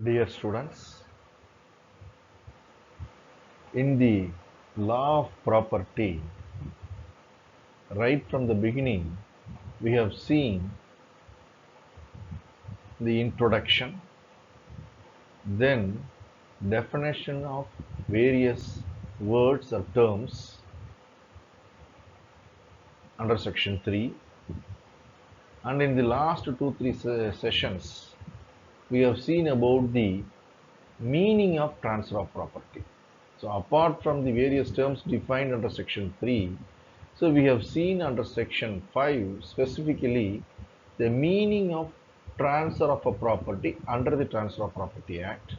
Dear students, in the law of property, right from the beginning, we have seen the introduction, then definition of various words or terms under section 3, and in the last 2-3 sessions, we have seen about the meaning of transfer of property. So apart from the various terms defined under section 3, so we have seen under section 5 specifically the meaning of transfer of a property under the Transfer of Property Act,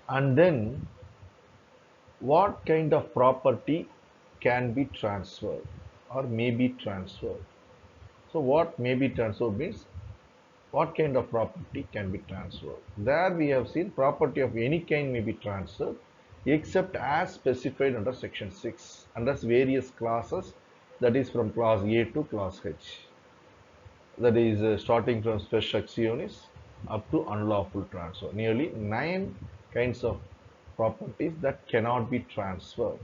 and then what kind of property can be transferred or may be transferred. So what may be transferred means what kind of property can be transferred. There we have seen property of any kind may be transferred except as specified under section 6 under various classes, that is from class A to class H, that is starting from spes actionis up to unlawful transfer. Nearly 9 kinds of properties that cannot be transferred.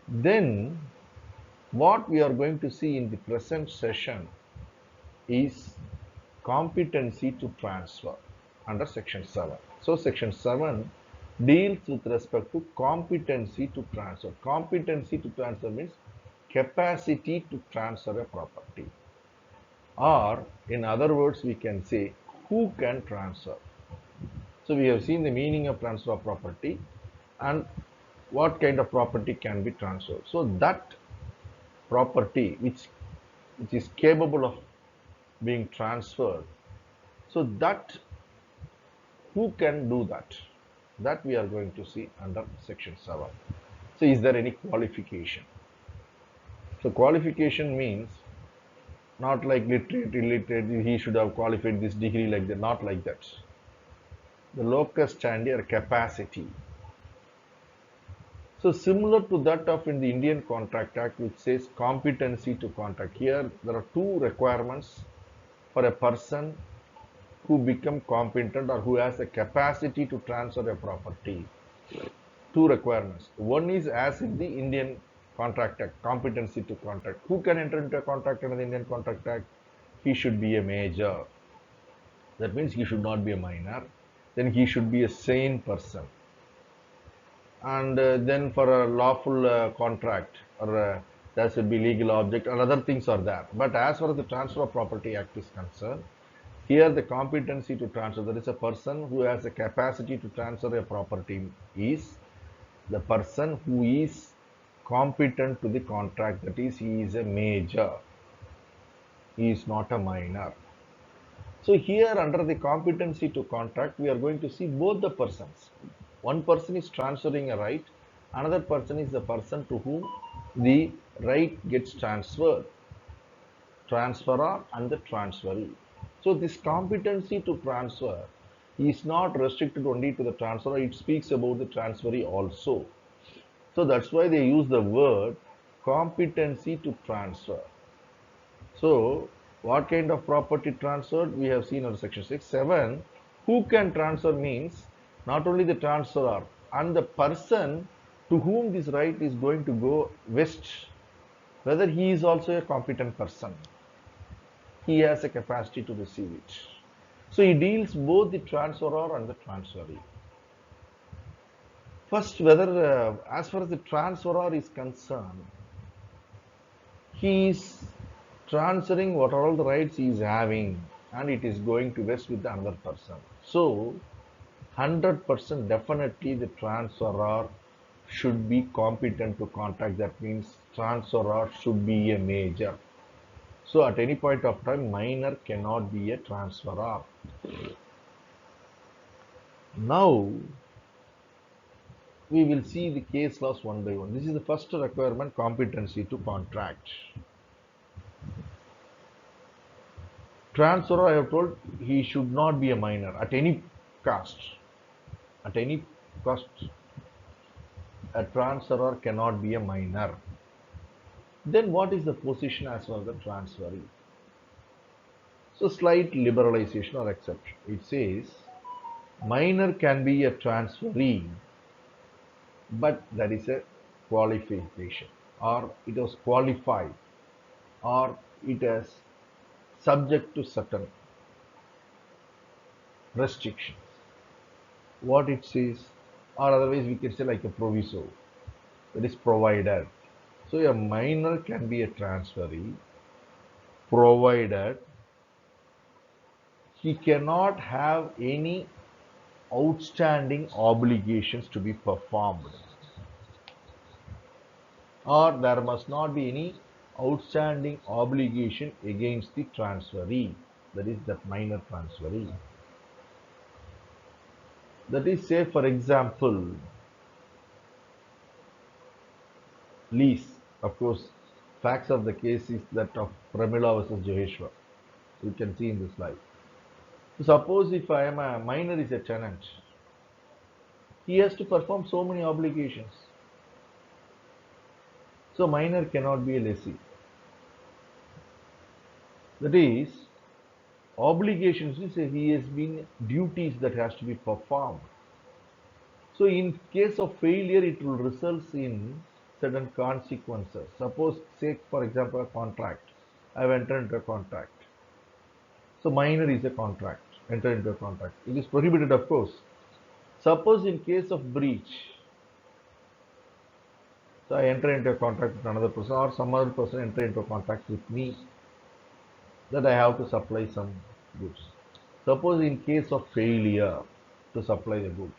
Then what we are going to see in the present session is competency to transfer under section 7. So section 7 deals with respect to competency to transfer. Competency to transfer means capacity to transfer a property, or in other words we can say who can transfer. So we have seen the meaning of transfer of property and what kind of property can be transferred. So that property which is capable of being transferred, so that who can do that we are going to see under section 7. So is there any qualification? So qualification means not like literate, illiterate, he should have qualified this degree like that, not like that. The locus standi or capacity. So similar to that of in the Indian Contract Act, which says competency to contract. Here there are two requirements for a person who become competent or who has a capacity to transfer a property. Two requirements. One is as in the Indian Contract Act, competency to contract. Who can enter into a contract under the Indian Contract Act? He should be a major. That means he should not be a minor. Then he should be a sane person. And then for a lawful contract, or there should be legal object, and other things are there. But as far as the Transfer of Property Act is concerned, here the competency to transfer, that is a person who has a capacity to transfer a property, is the person who is competent to the contract, that is he is a major, he is not a minor. So here under the competency to contract, we are going to see both the persons. One person is transferring a right, another person is the person to whom the right gets transferred, transferor and the transferee. So this competency to transfer is not restricted only to the transferor, it speaks about the transferee also. So that's why they use the word competency to transfer. So what kind of property transferred we have seen under section 6. 7, who can transfer means not only the transferor and the person to whom this right is going to go vest, whether he is also a competent person, he has a capacity to receive it. So he deals both the transferor and the transferee. First, whether as far as the transferor is concerned, he is transferring what are all the rights he is having and it is going to vest with another person. So 100% definitely the transferor should be competent to contract. That means transferor should be a major. So at any point of time, minor cannot be a transferor. Now we will see the case laws one by one. This is the first requirement, competency to contract. Transferor, I have told, he should not be a minor at any cost. At any cost, a transferor cannot be a minor. Then what is the position as well as the transferee? So slight liberalization or exception. It says minor can be a transferee, but there is a qualification, or it was qualified, or it is subject to certain restrictions. What it says, or otherwise we can say like a proviso, that is provided. So a minor can be a transferee provided he cannot have any outstanding obligations to be performed, or there must not be any outstanding obligation against the transferee, that is that minor transferee. That is, say for example, lease. Of course, facts of the case is that of Pramila versus Joheshwar. You can see in the slide. So suppose if I am a minor is a tenant, he has to perform so many obligations. So minor cannot be a lessee. That is, obligations is he has been duties that has to be performed. So in case of failure, it will result in certain consequences. Suppose, say for example, a contract. I have entered into a contract. So minor is a contract. Enter into a contract. It is prohibited, of course. Suppose in case of breach, so I enter into a contract with another person, or some other person enter into a contract with me, that I have to supply some goods. Suppose in case of failure to supply the goods,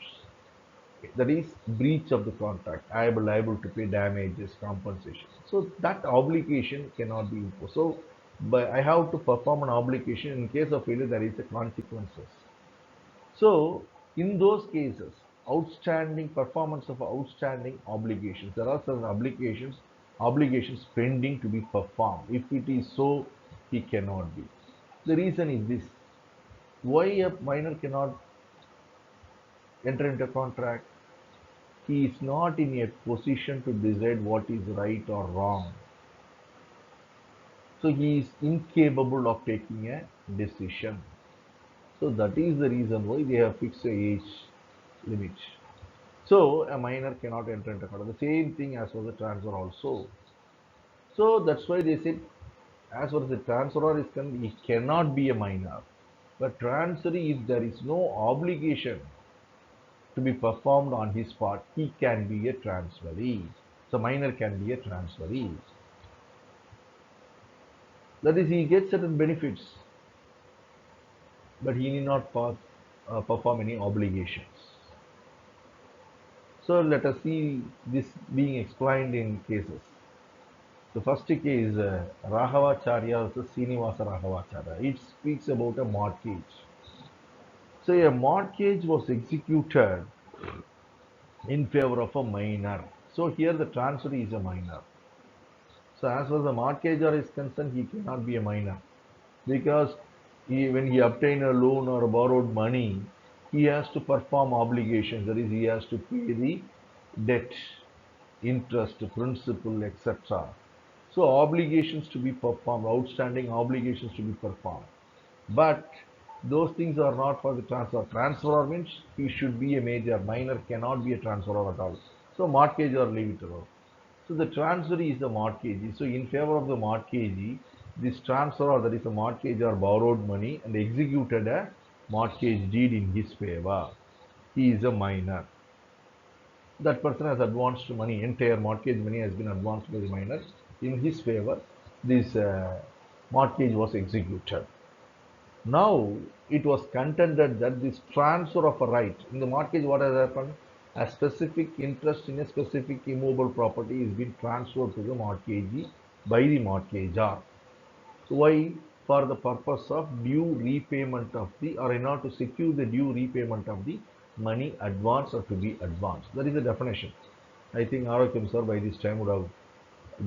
that is breach of the contract, I am liable to pay damages, compensation. So that obligation cannot be imposed. So but I have to perform an obligation. In case of failure, there is a consequences. So in those cases, outstanding performance of outstanding obligations, there are some obligations pending to be performed. If it is so, he cannot be. The reason is this: why a minor cannot enter into a contract? He is not in a position to decide what is right or wrong. So he is incapable of taking a decision. So that is the reason why they have fixed a age limit. So a minor cannot enter into contract. The same thing as for the transfer also. So that's why they said, as far as the transferor is concerned, he cannot be a minor. But transferee, if there is no obligation to be performed on his part, he can be a transferee. So minor can be a transferee. That is, he gets certain benefits, but he need not perform any obligations. So let us see this being explained in cases. The first case, Raghavacharya versus Srinivasa Raghavacharya. It speaks about a mortgage. So a mortgage was executed in favor of a minor. So here the transferee is a minor. So as far as the mortgagor is concerned, he cannot be a minor, because when he obtained a loan or borrowed money, he has to perform obligations. That is, he has to pay the debt, interest, principal, etc. So obligations to be performed, outstanding obligations to be performed. But those things are not for the transfer. Transferor means he should be a major. Minor cannot be a transferor at all. So mortgage or leave it alone. So the transferee is the mortgagee. So in favor of the mortgagee, this transferor, that is a mortgagor, borrowed money and executed a mortgage deed in his favor. He is a minor. That person has advanced money, entire mortgage money has been advanced by the minor in his favor. This mortgage was executed. Now it was contended that this transfer of a right in the mortgage, what has happened? A specific interest in a specific immovable property is being transferred to the mortgagee by the mortgagor. So why? For the purpose of due repayment of the, or in order to secure the due repayment of the money advanced or to be advanced. That is the definition. I think Arakim sir by this time would have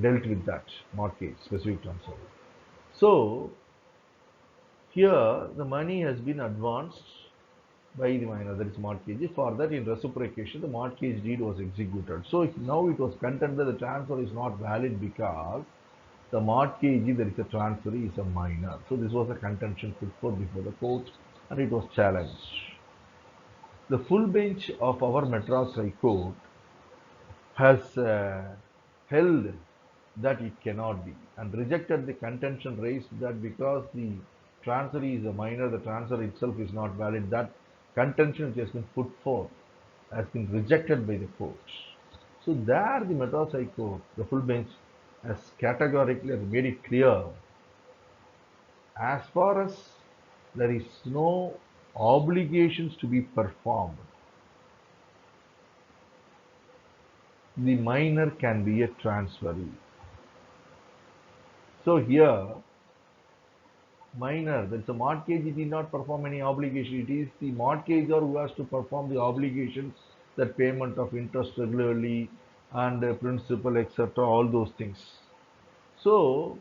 dealt with that mortgage specific transfer. So here the money has been advanced by the minor, that is mortgagee. For that, in reciprocation, the mortgage deed was executed. So now it was contended that the transfer is not valid because The mortgagee, there is a transferee, is a minor. So this was a contention put forth before the court and it was challenged. The full bench of our Madras High Court has held that it cannot be and rejected the contention raised that because the transferee is a minor, the transfer itself is not valid. That contention which has been put forth has been rejected by the court. So there the Madras High Court, the full bench, has categorically made it clear as far as there is no obligations to be performed, the minor can be a transferee. So here, minor, that's a mortgage, it did not perform any obligation. It is the mortgagor who has to perform the obligations, that payment of interest regularly and principal, etc., all those things. So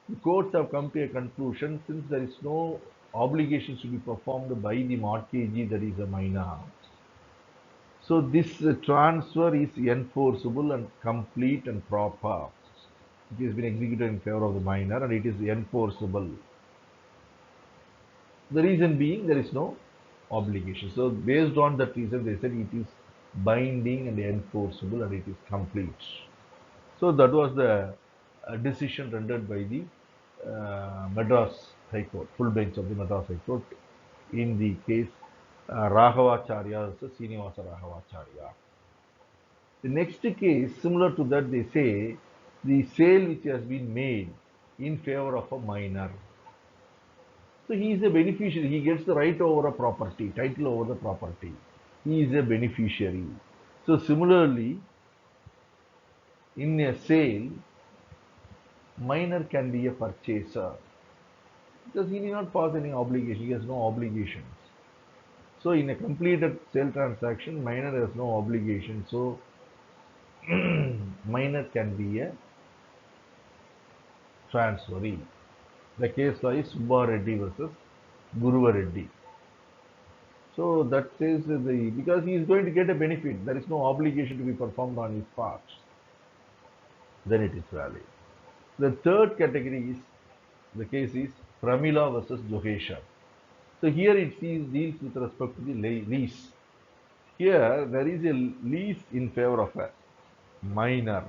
the courts have come to a conclusion since there is no obligations to be performed by the mortgagee, that is a minor. So this transfer is enforceable and complete and proper. It has been executed in favor of the minor and it is enforceable. The reason being there is no obligation. So based on that reason, they said it is binding and enforceable and it is complete. So that was the decision rendered by the Madras High Court, full bench of the Madras High Court in the case Raghavacharya versus Srinivasa Raghavacharya. The next case, similar to that, they say the sale which has been made in favor of a minor. So he is a beneficiary. He gets the right over a property, title over the property. He is a beneficiary. So similarly, in a sale, minor can be a purchaser because he need not pass any obligation. He has no obligations. So in a completed sale transaction, minor has no obligation. So minor can be a transferee. The case law is Subba Reddy versus Guruva Reddy. So that says the because he is going to get a benefit, there is no obligation to be performed on his part. Then it is valid. The third category is the case is Pramila versus Johesha. So here it deals with respect to the lease. Here there is a lease in favor of a minor.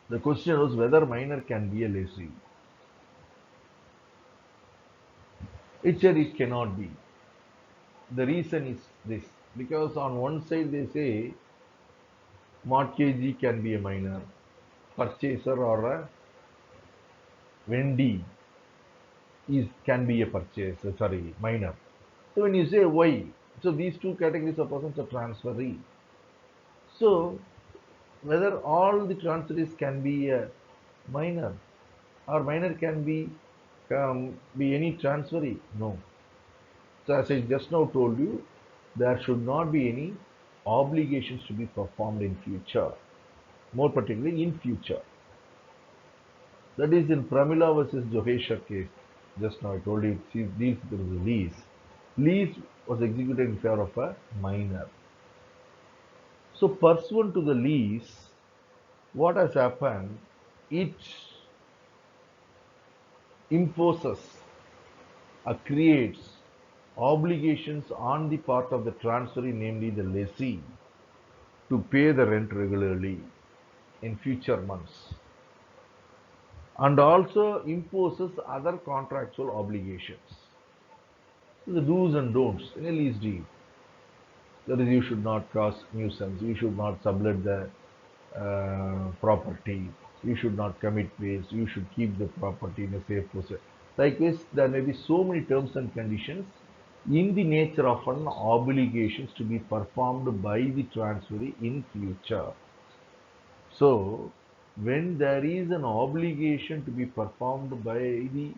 The question was whether minor can be a lessee. It said it cannot be. The reason is this because on one side they say mortgagee can be a minor, purchaser or a vendee is can be a purchaser, sorry, minor. So when you say why, so these two categories of persons are transferee. So whether all the transferees can be a minor or minor can be any transferee? No. So as I just now told you, there should not be any obligations to be performed in future, more particularly in future. That is in Pramila versus Johesha case. Just now I told you it deals with the lease. Lease was executed in favor of a minor. So pursuant to the lease, what has happened? It imposes or creates obligations on the part of the transferee, namely the lessee, to pay the rent regularly in future months, and also imposes other contractual obligations. So the do's and don'ts in a lease deal. That is, you should not cause nuisance, you should not sublet the property, you should not commit waste, you should keep the property in a safe position. Likewise, there may be so many terms and conditions in the nature of an obligations to be performed by the transferee in future. So, when there is an obligation to be performed by the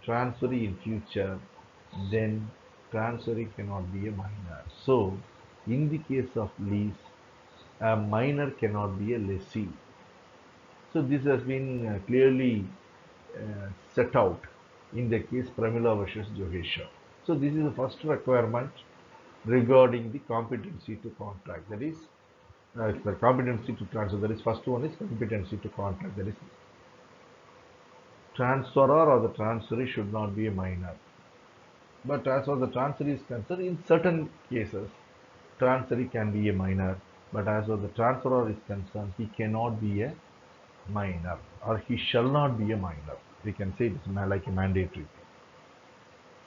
transferee in future, then transferee cannot be a minor. So, in the case of lease, a minor cannot be a lessee. So, this has been clearly set out in the case Pramila versus Johesha. So, this is the first requirement regarding the competency to contract. That is, the competency to transfer. That is first one is competency to contract. That is transferor or the transferee should not be a minor. But as far as the transferee is concerned, in certain cases, transferee can be a minor. But as far as the transferor is concerned, he cannot be a minor or he shall not be a minor. We can say it's like a mandatory thing.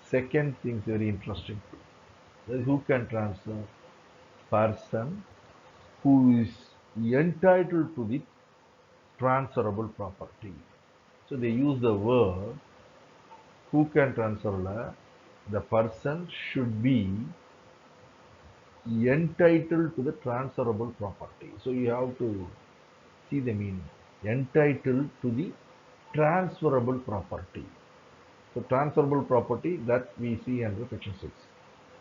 Second thing is very interesting. That is who can transfer? Person who is entitled to the transferable property. So they use the word who can transfer. The person should be entitled to the transferable property. So you have to see the meaning. Entitled to the transferable property. So transferable property that we see under section 6.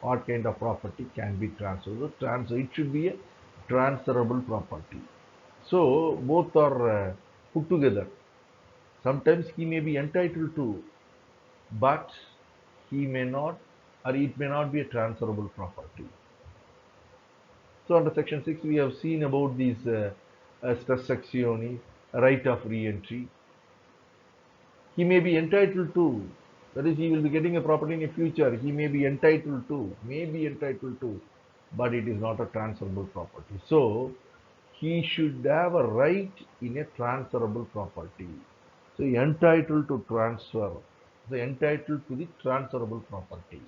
What kind of property can be transferred? It should be a transferable property. So both are put together. Sometimes he may be entitled to, but he may not, or it may not be a transferable property. So under section 6, we have seen about these stress sectioni, right of re-entry. He may be entitled to, that is, he will be getting a property in the future. He may be entitled to, but it is not a transferable property. So he should have a right in a transferable property. So entitled to transfer, so entitled to the transferable property.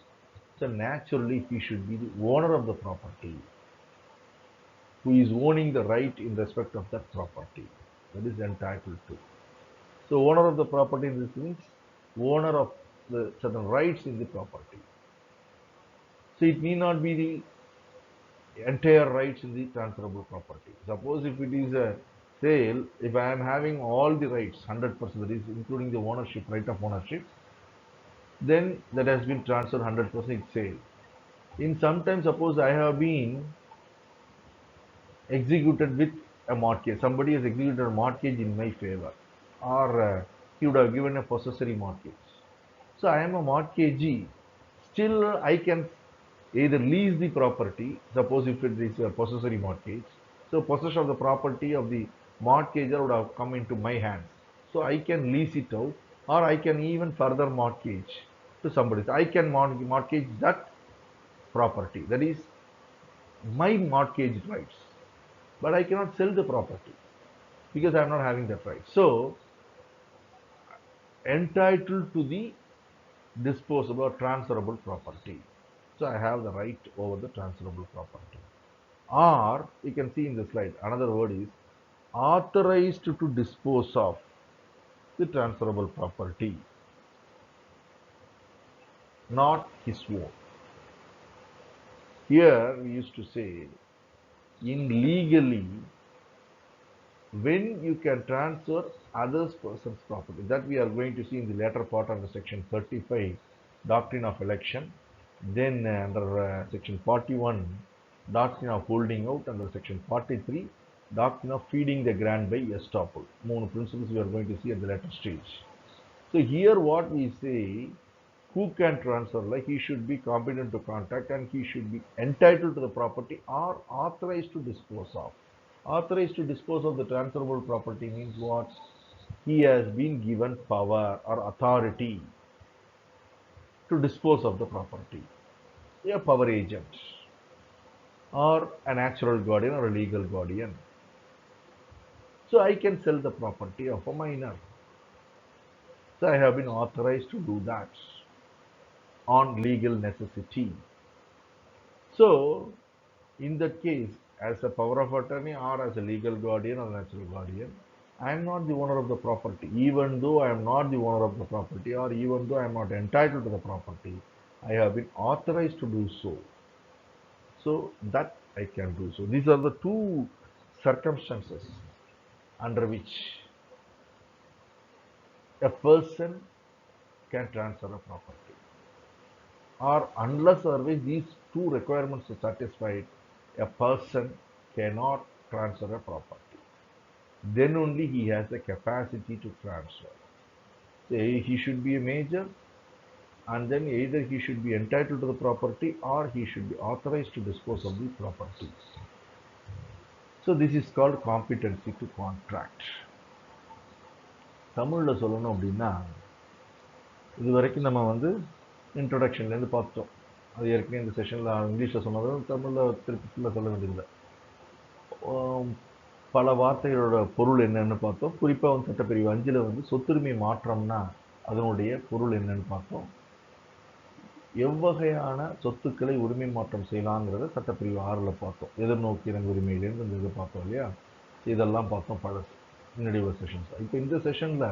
So naturally he should be the owner of the property, who is owning the right in respect of that property. That is entitled to. So owner of the property in this means owner of the certain rights in the property. So it need not be the entire rights in the transferable property. Suppose if it is a sale, if I am having all the rights 100%, that is including the ownership, right of ownership, then that has been transferred 100% sale. In sometimes suppose I have been executed with a mortgage, somebody has executed a mortgage in my favor, or he would have given a possessory mortgage. So I am a mortgagee. Still, I can either lease the property. Suppose if it is a possessory mortgage, so possession of the property of the mortgager would have come into my hands. So I can lease it out, or I can even further mortgage to somebody. So I can mortgage that property. That is my mortgage rights. But I cannot sell the property because I am not having that right. So entitled to the disposable or transferable property. So I have the right over the transferable property. Or you can see in the slide, another word is authorized to dispose of the transferable property, not his own. Here we used to say in legally when you can transfer others person's property, that we are going to see in the later part under section 35 doctrine of election, then under section 41 doctrine of holding out, under section 43 doctrine of feeding the grant by estoppel. Moon principles we are going to see at the later stage. So here what we say, who can transfer, like he should be competent to contract and he should be entitled to the property or authorized to dispose of. Authorized to dispose of the transferable property means what? He has been given power or authority to dispose of the property. A power agent or a natural guardian or a legal guardian. So I can sell the property of a minor. So I have been authorized to do that on legal necessity. So in that case, as a power of attorney or as a legal guardian or natural guardian, I am not the owner of the property. Even though I am not the owner of the property, or even though I am not entitled to the property, I have been authorized to do so. So that I can do so. These are the two circumstances under which a person can transfer a property. Or unless or otherwise these two requirements are satisfied, a person cannot transfer a property. Then only he has the capacity to transfer. Say he should be a major, and then either he should be entitled to the property or he should be authorized to dispose of the property. So this is called competency to contract. தமிழில் சொல்லணும் அப்படின்னா, இது வரைக்கும் நம்ம வந்து இன்ட்ரொடக்ஷன்லேருந்து பார்த்தோம். அது ஏற்கனவே இந்த செஷனில் இங்கிலீஷில் சொன்னதும் தமிழில் திருப்பி ஃபுல்லாக சொல்ல வேண்டியதில்லை. பல வார்த்தைகளோட பொருள் என்னன்னு பார்த்தோம். குறிப்பாக வந்து சட்டப்பிரிவு 5ல் வந்து சொத்துரிமை மாற்றம்னா அதனுடைய பொருள் என்னன்னு பார்த்தோம். எவ்வகையான சொத்துக்களை உரிமை மாற்றம் செய்யலாங்கிறத சட்டப்பிரிவு 6ல் பார்த்தோம். எதிர்நோக்கி இறங்கு உரிமையிலேருந்து இந்த இது பார்த்தோம் இல்லையா? இதெல்லாம் பார்த்தோம் பழசு முன்னாடி ஒரு செஷன்ஸ். இப்போ இந்த செஷனில்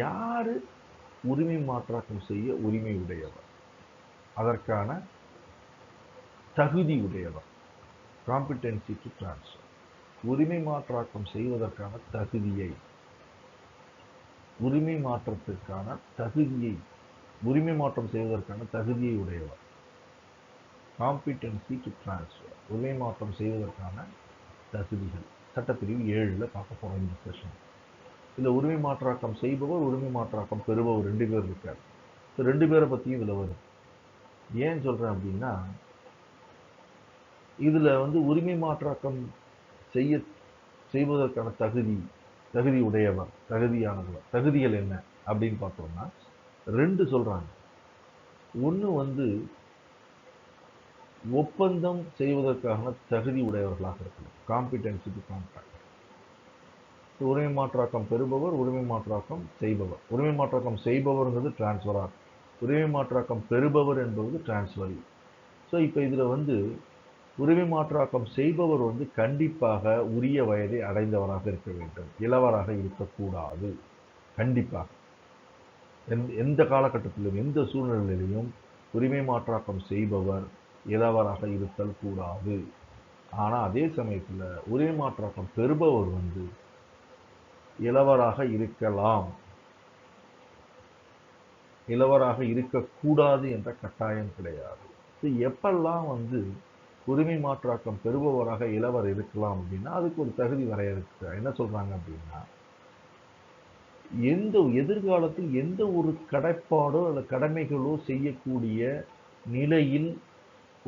யார் உரிமை மாற்றாக்கம் செய்ய உரிமை உடையவர், அதற்கான தகுதி உடையவர், காம்பிடென்சி டு டிரான்ஸ்ஃபர், உரிமை மாற்றாக்கம் செய்வதற்கான தகுதியை, உரிமை மாற்றத்திற்கான தகுதியை, உரிமை மாற்றம் செய்வதற்கான தகுதியை உடையவர், காம்பிடென்சி டு டிரான்ஸ்ஃபர், உரிமை மாற்றம் செய்வதற்கான தகுதிகள் சட்டப்பிரிவு 7ல் பார்க்க போகிறோம் இந்த செஷன். இதில் உரிமை மாற்றாக்கம் செய்பவர், உரிமை மாற்றாக்கம் பெறுபவர் 2 பேர் இருக்கார். ஸோ 2 பேரை பற்றியும் இதில் வரும். ஏன் சொல்கிறேன் அப்படின்னா, இதில் வந்து உரிமை மாற்றாக்கம் செய்வதற்கான தகுதி உடையவர், தகுதியானவர், தகுதிகள் என்ன அப்படின்னு பார்த்தோம்னா 2 சொல்கிறாங்க. ஒன்று வந்து ஒப்பந்தம் செய்வதற்கான தகுதி உடையவர்களாக இருக்கணும், காம்பிடென்சி டு கான்ட்ராக்ட். உரிமை மாற்றாக்கம் பெறுபவர், உரிமை மாற்றாக்கம் செய்பவர். உரிமை மாற்றாக்கம் செய்பவர்ங்கிறது டிரான்ஸ்ஃபரார், உரிமை மாற்றாக்கம் பெறுபவர் என்பது டிரான்ஸ்ஃபரி. ஸோ இப்போ இதில் வந்து உரிமை மாற்றாக்கம் செய்பவர் வந்து கண்டிப்பாக உரிய வயதை அடைந்தவராக இருக்க வேண்டும், இளவராக இருக்கக்கூடாது. கண்டிப்பாக எந்த காலகட்டத்திலும் எந்த சூழ்நிலையிலும் உரிமை மாற்றாக்கம் செய்பவர் இளவராக இருத்தல் கூடாது. ஆனால் அதே சமயத்தில் உரிமை மாற்றாக்கம் பெறுபவர் வந்து இளவராக இருக்கலாம், இளவராக இருக்கக்கூடாது என்ற கட்டாயம் கிடையாது. எப்பெல்லாம் வந்து உரிமை மாற்றாக்கம் பெறுபவராக இளவர் இருக்கலாம் அப்படின்னா அதுக்கு ஒரு தகுதி வரையறுக்க என்ன சொல்றாங்க அப்படின்னா, எதிர்காலத்தில் எந்த ஒரு கடப்பாடோ அல்ல கடமைகளோ செய்யக்கூடிய நிலையில்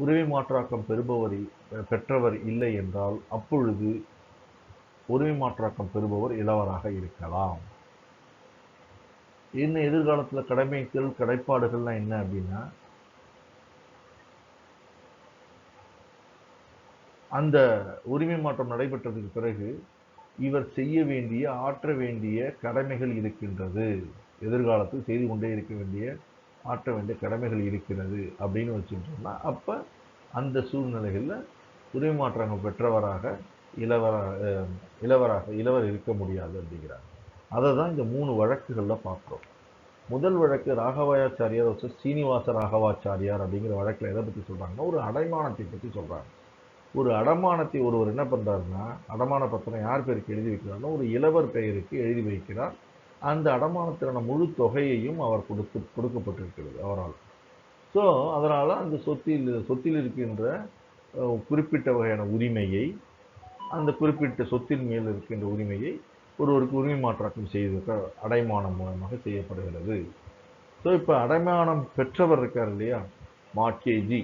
உரிமை மாற்றாக்கம் பெற்றவர் இல்லை என்றால் அப்பொழுது உரிமை மாற்றாக்கம் பெறுபவர் இளவராக இருக்கலாம். என்ன எதிர்காலத்தில் கடைப்பாடுகள்லாம் என்ன அப்படின்னா, அந்த உரிமை மாற்றம் நடைபெற்றதுக்கு பிறகு இவர் செய்ய வேண்டிய ஆற்ற வேண்டிய கடமைகள் இருக்கின்றது, எதிர்காலத்தில் செய்து கொண்டே இருக்க வேண்டிய ஆற்ற வேண்டிய கடமைகள் இருக்கிறது அப்படின்னு வச்சுட்டோம்னா அப்போ அந்த சூழ்நிலைகளில் உரிமை மாற்றம் பெற்றவராக இளவர் இருக்க முடியாது அப்படிங்கிறாங்க. அதை தான் இந்த 3 வழக்குகளில் பார்க்குறோம். முதல் வழக்கு ராகவாச்சாரியார் வச்சு சீனிவாச ராகவாச்சாரியார் அப்படிங்கிற வழக்கில் எதை பற்றி சொல்கிறாங்கன்னா, ஒரு அடைமானத்தை பற்றி சொல்கிறாங்க. ஒரு அடமானத்தை ஒருவர் என்ன பண்ணுறாருன்னா, அடமான பத்திரம் யார் பேருக்கு எழுதி வைக்கிறாருன்னா ஒரு இளவர் பெயருக்கு எழுதி வைக்கிறார். அந்த அடமானத்திலான முழு தொகையையும் அவர் கொடுக்கப்பட்டிருக்கிறது அவரால். ஸோ அதனால் அந்த சொத்தில் இருக்கின்ற குறிப்பிட்ட வகையான உரிமையை, அந்த குறிப்பிட்ட சொத்தின் மேல் இருக்கின்ற உரிமையை ஒருவருக்கு உரிமை மாற்றாக்கம் செய்வதற்கு அடைமானம் மூலமாக செய்யப்படுகிறது. ஸோ இப்போ அடைமானம் பெற்றவர் இருக்கார் இல்லையா, மார்க்கேஜி,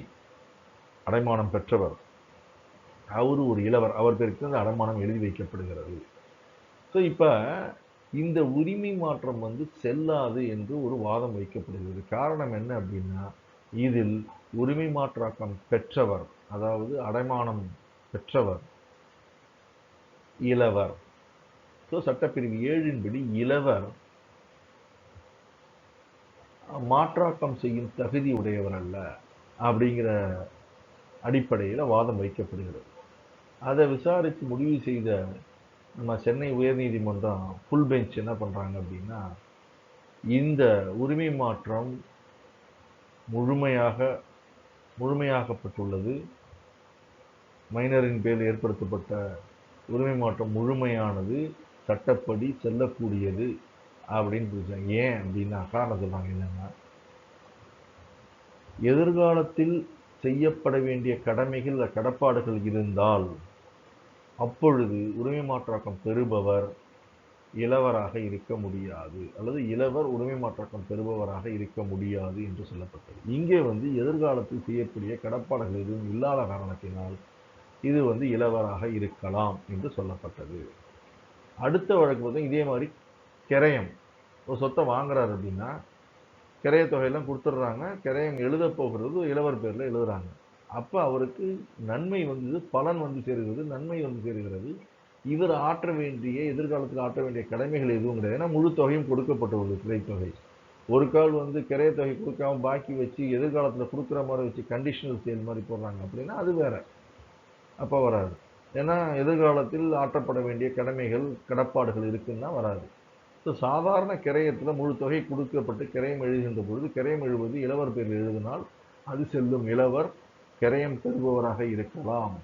அடைமானம் பெற்றவர், அவர் ஒரு இளவர், அவர் பேருக்கு அந்த அடமானம் எழுதி வைக்கப்படுகிறது. ஸோ இப்போ இந்த உரிமை மாற்றம் வந்து செல்லாது என்று ஒரு வாதம் வைக்கப்படுகிறது. காரணம் என்ன அப்படின்னா, இதில் உரிமை மாற்றாக்கம் பெற்றவர், அதாவது அடைமானம் பெற்றவர் இளவர். ஸோ சட்டப்பிரிவு 7 படி இளவர் மாற்றாக்கம் செய்யும் தகுதி உடையவர் அல்ல அப்படிங்கிற அடிப்படையில் வாதம் வைக்கப்படுகிறது. அதை விசாரித்து முடிவு செய்த நம்ம சென்னை உயர்நீதிமன்றம் ஃபுல் பெஞ்ச் என்ன பண்ணுறாங்க அப்படின்னா, இந்த உரிமை மாற்றம் முழுமையாகப்பட்டுள்ளது, மைனரின் பேரில் ஏற்படுத்தப்பட்ட உரிமை மாற்றம் முழுமையானது, சட்டப்படி செல்லக்கூடியது அப்படின்னு சொல்லிட்டாங்க. ஏன் அப்படின்னா காரணம் சொல்கிறாங்க என்னன்னா, எதிர்காலத்தில் செய்யப்பட வேண்டிய கடமைகள் கடப்பாடுகள் இருந்தால் அப்பொழுது உரிமை மாற்றாக்கம் பெறுபவர் இளவராக இருக்க முடியாது, அல்லது இளவர் உரிமை மாற்றாக்கம் பெறுபவராக இருக்க முடியாது என்று சொல்லப்பட்டது. இங்கே வந்து எதிர்காலத்தில் செய்யக்கூடிய கடப்பாடுகள் எதுவும் இல்லாத காரணத்தினால் இது வந்து இளவராக இருக்கலாம் என்று சொல்லப்பட்டது. அடுத்த வழக்கு பார்த்தா இதே மாதிரி கிரயம். ஒரு சொத்தை வாங்குறாரு அப்படின்னா கிரைய தொகையெல்லாம் கொடுத்துட்றாங்க. கிரயம் எழுத போகிறது இளவர் பேரில் எழுதுறாங்க. அப்போ அவருக்கு நன்மை வந்து பலன் வந்து சேருகிறது, நன்மை வந்து சேருகிறது. இவர் ஆற்ற வேண்டிய எதிர்காலத்தில் ஆற்ற வேண்டிய கடமைகள் எதுவும் கிடையாது. ஏன்னா முழு தொகையும் கொடுக்கப்பட்டுள்ளது கிரைத்தொகை. ஒரு கால் வந்து கிரைய தொகை கொடுக்காம பாக்கி வச்சு எதிர்காலத்தில் கொடுக்குற மாதிரி வச்சு கண்டிஷனல் சேல் மாதிரி போடுறாங்க அப்படின்னா அது வேற. அப்போ வராது. ஏன்னா எதிர்காலத்தில் ஆற்றப்பட வேண்டிய கடமைகள் கடப்பாடுகள் இருக்குன்னா வராது. ஸோ சாதாரண கிரயத்தில் முழு தொகை கொடுக்கப்பட்டு கிரயம் எழுதுகின்ற பொழுது கிரயம் எழுவது இளவர் பேரில் எழுதினால் அது செல்லும். இளவர் கிரயம் பெறுபவராக இருக்கலாம்,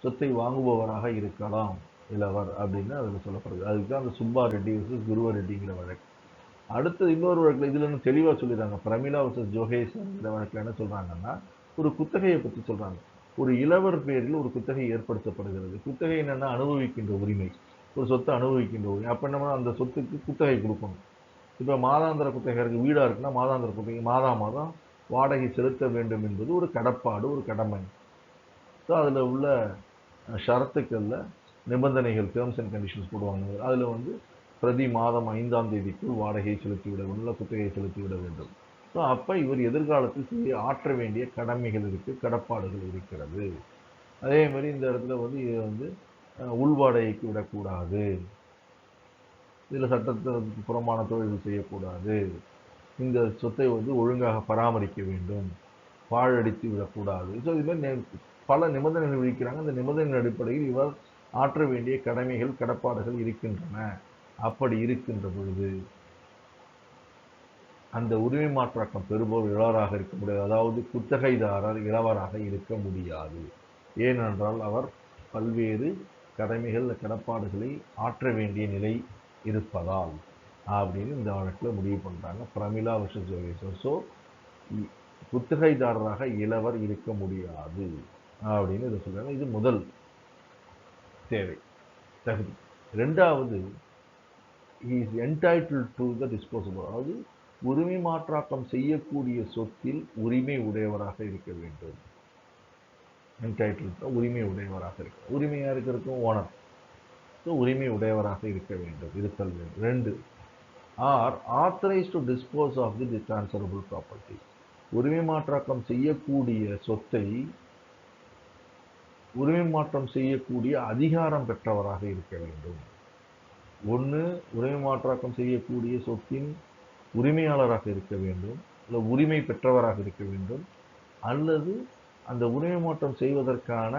சொத்தை வாங்குபவராக இருக்கலாம் இளவர் அப்படின்னு அதில் சொல்லப்படுது. அதுக்கு தான் அந்த சுப்பா ரெட்டி வர்சஸ் குருவ ரெட்டிங்கிற வழக்கு. அடுத்தது இன்னொரு வழக்கில் இதில் இன்னும் தெளிவாக சொல்லிடுறாங்க. பிரமிளா வர்சஸ் ஜோகேஸ்வரங்கிற வழக்கில் என்ன சொல்கிறாங்கன்னா, ஒரு குத்தகையை பற்றி சொல்கிறாங்க. ஒரு இளவர் பேரில் ஒரு குத்தகை ஏற்படுத்தப்படுகிறது. குத்தகை என்னென்னா அனுபவிக்கின்ற உரிமை. ஒரு சொத்தை அனுபவிக்கின்ற உரிமை. அப்போ என்ன அந்த சொத்துக்கு குத்தகை கொடுக்கணும். இப்போ மாதாந்திர குத்தகை இருக்குது, வீடாக இருக்குன்னா மாதாந்திர குத்தகை மாதம் வாடகை செலுத்த வேண்டும் என்பது ஒரு கடப்பாடு, ஒரு கடமை. ஸோ அதில் உள்ள ஷரத்துக்களில் நிபந்தனைகள், டேர்ம்ஸ் அண்ட் கண்டிஷன்ஸ் போடுவாங்க. அதில் வந்து பிரதி மாதம் 5ஆம் தேதிக்குள் வாடகையை செலுத்திவிட வேண்டும், குத்தகையை செலுத்திவிட வேண்டும். ஸோ அப்போ இவர் எதிர்காலத்தில் ஆற்ற வேண்டிய கடமைகள் இருக்குது, கடப்பாடுகள் இருக்கிறது. அதே மாதிரி இந்த இடத்துல வந்து இதை வந்து உள்வாடகைக்கு விடக்கூடாது, இதில் சட்டத்திற்கு புறம்பான தொழில்கள் செய்யக்கூடாது, இந்த சொத்தை வந்து ஒழுங்காக பராமரிக்க வேண்டும், பாழடித்து விடக்கூடாது. ஸோ இது மாதிரி பல நிபந்தனைகள் விதிக்கிறாங்க. அந்த நிபந்தனையின் அடிப்படையில் இவர் ஆற்ற வேண்டிய கடமைகள் கடப்பாடுகள் இருக்கின்றன. அப்படி இருக்கின்ற பொழுது அந்த உரிமை மாற்றாக்கம் பெறுபவர் இளவராக இருக்க முடியாது. அதாவது குத்தகைதாரர் இளவராக இருக்க முடியாது. ஏனென்றால் அவர் பல்வேறு கடமைகள் கடப்பாடுகளை ஆற்ற வேண்டிய நிலை இருப்பதால் அப்படின்னு இந்த வழக்கில் முடிவு பண்ணுறாங்க. பிரமிளா வர்சஸ் ஜோகேஸ்வர். ஸோ குத்தகைதாரராக இளவர் இருக்க முடியாது அப்படின்னு இதை சொல்றாங்க. இது முதல் தேவை, தகுதி. ரெண்டாவது, is entitled to the disposable. அதாவது உரிமை மாற்றாக்கம் செய்யக்கூடிய சொத்தில் உரிமை உடையவராக இருக்க வேண்டும். என்டைட்டில்ட் உரிமை உடையவராக இருக்க. உரிமை யாருக்கு இருக்கும்? ஓனர். ஸோ உரிமை உடையவராக இருக்க வேண்டும், இருத்தல் வேண்டும். 2, are authorised to dispose of the transferable property. உரிமை மாற்றாக்கம் செய்யக்கூடிய சொத்தை உரிமை மாற்றம் செய்யக்கூடிய அதிகாரம் பெற்றவராக இருக்க வேண்டும். ஒன்று உரிமை மாற்றாக்கம் செய்யக்கூடிய சொத்தின் உரிமையாளராக இருக்க வேண்டும், இல்லை உரிமை பெற்றவராக இருக்க வேண்டும், அல்லது அந்த உரிமை மாற்றம் செய்வதற்கான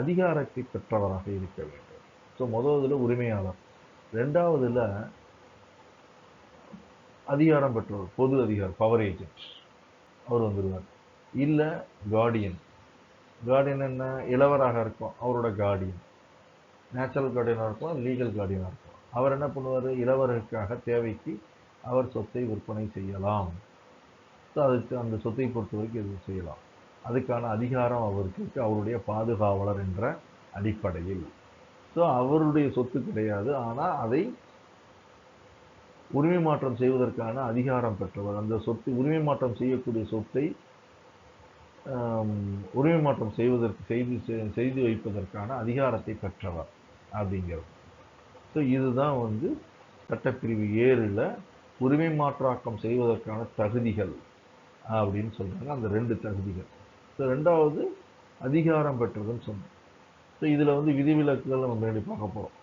அதிகாரத்தை பெற்றவராக இருக்க வேண்டும். ஸோ முதல்ல உரிமையாளர், ரெண்டாவதுல அதிகாரம் பெற்றவர், பொது அதிகாரம், பவர் ஏஜென்ட், அவர் வந்துடுவார். இல்லை கார்டியன். கார்டியன் என்ன? இளவராக இருக்கும், அவரோட கார்டியன். நேச்சுரல் கார்டியனாக இருக்கும், லீகல் கார்டியனாக இருக்கும். அவர் என்ன பண்ணுவார்? இளவரருக்காக தேவைக்கு அவர் சொத்தை விற்பனை செய்யலாம். ஸோ அதுக்கு அந்த சொத்தை பொறுத்த வரைக்கும் எதுவும் செய்யலாம். அதுக்கான அதிகாரம் அவருக்கு இருக்குது, அவருடைய பாதுகாவலர் என்ற அடிப்படையில். ஸோ அவருடைய சொத்து கிடையாது, ஆனால் அதை உரிமை மாற்றம் செய்வதற்கான அதிகாரம் பெற்றவர். அந்த சொத்து உரிமை மாற்றம் செய்யக்கூடிய சொத்தை உரிமை மாற்றம் செய்வதற்கு செய்து வைப்பதற்கான அதிகாரத்தை பெற்றவர் அப்படிங்கிறது. ஸோ இதுதான் வந்து சட்டப்பிரிவு 7ல் உரிமை மாற்றாக்கம் செய்வதற்கான தகுதிகள் அப்படின்னு சொல்கிறாங்க. அந்த 2 தகுதிகள். ஸோ ரெண்டாவது அதிகாரம் பெற்றதுன்னு சொன்னோம். ஸோ இதில் வந்து விதிவிலக்குகள் நம்ம முன்னாடி பார்க்க போகிறோம்.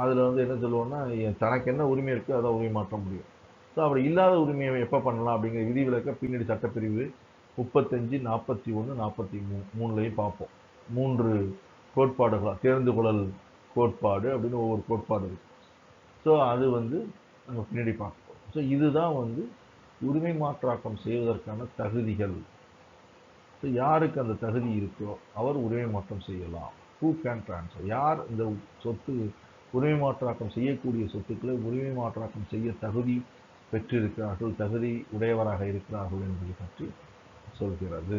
அதில் வந்து என்ன சொல்லுவோம்னா, தனக்கு என்ன உரிமை இருக்கோ அதை உரிமை மாற்ற முடியும். ஸோ அப்படி இல்லாத உரிமையை எப்போ பண்ணலாம் அப்படிங்கிற விதிவிலக்கை பின்னாடி சட்டப்பிரிவு 35, 41, 43 பார்ப்போம். 3 கோட்பாடுகளாக தேர்ந்து கொள்ளல் கோட்பாடு அப்படின்னு ஒவ்வொரு கோட்பாடு இருக்குது. ஸோ அது வந்து நம்ம பின்னாடி பார்ப்போம். ஸோ இதுதான் வந்து உரிமை மாற்றாக்கம் செய்வதற்கான தகுதிகள். ஸோ யாருக்கு அந்த தகுதி இருக்கோ அவர் உரிமை மாற்றம் செய்யலாம். Who can transfer? யார் இந்த சொத்து உரிமை மாற்றாக்கம் செய்யக்கூடிய சொத்துக்களை உரிமை மாற்றாக்கம் செய்ய தகுதி பெற்றிருக்கிறார்கள், தகுதி உடையவராக இருக்கிறார்கள் என்பதை பற்றி சொல்கிறது.